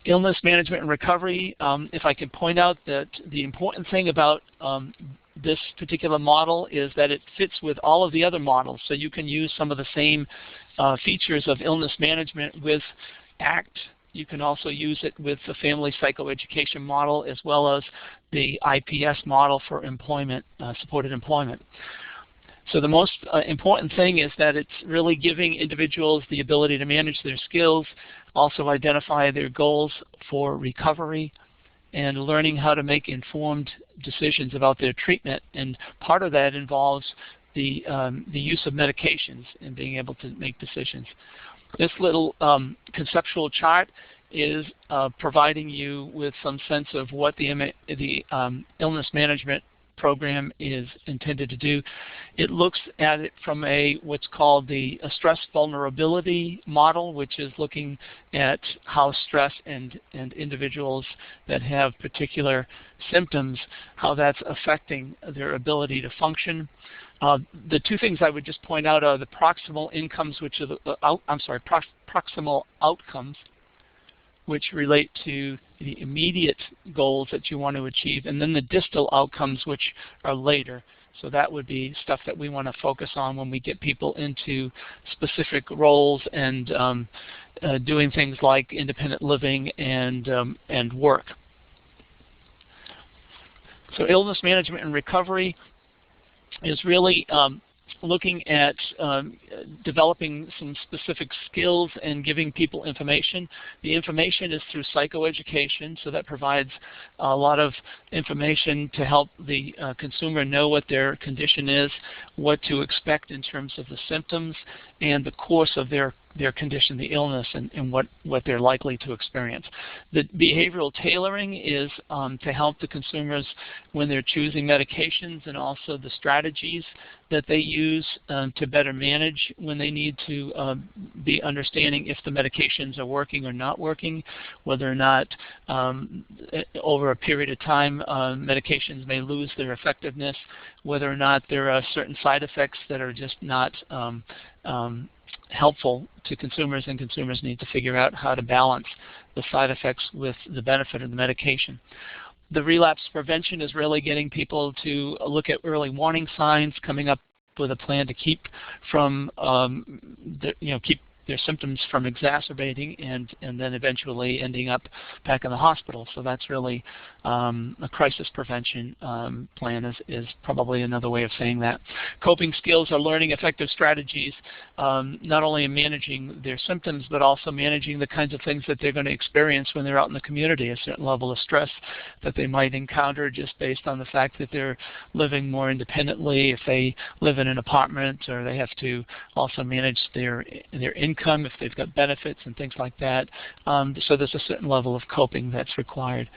Illness management and recovery, if I can point out that the important thing about this particular model is that it fits with all of the other models. So you can use some of the same features of illness management with ACT. You can also use it with the family psychoeducation model as well as the IPS model for employment, supported employment. So the most important thing is that it's really giving individuals the ability to manage their skills, also identify their goals for recovery, and learning how to make informed decisions about their treatment. And part of that involves the use of medications and being able to make decisions. This little conceptual chart is providing you with some sense of what the illness management program is intended to do. It looks at it from what's called a stress vulnerability model, which is looking at how stress and individuals that have particular symptoms, how that's affecting their ability to function. The two things I would just point out are the proximal incomes, which are proximal outcomes, which relate to the immediate goals that you want to achieve, and then the distal outcomes, which are later. So that would be stuff that we want to focus on when we get people into specific roles and doing things like independent living and work. So illness management and recovery is really looking at developing some specific skills and giving people information. The information is through psychoeducation, so that provides a lot of information to help the consumer know what their condition is, what to expect in terms of the symptoms, and the course of their condition, the illness, and what they're likely to experience. The behavioral tailoring is to help the consumers when they're choosing medications, and also the strategies that they use to better manage when they need to be understanding if the medications are working or not working, whether or not over a period of time medications may lose their effectiveness, whether or not there are certain side effects that are just not helpful to consumers, and consumers need to figure out how to balance the side effects with the benefit of the medication. The relapse prevention is really getting people to look at early warning signs, coming up with a plan to keep from keep their symptoms from exacerbating and then eventually ending up back in the hospital. So that's really a crisis prevention plan is probably another way of saying that. Coping skills are learning effective strategies, not only in managing their symptoms, but also managing the kinds of things that they're going to experience when they're out in the community, a certain level of stress that they might encounter just based on the fact that they're living more independently, if they live in an apartment, or they have to also manage their income if they've got benefits and things like that. So there's a certain level of coping that's required.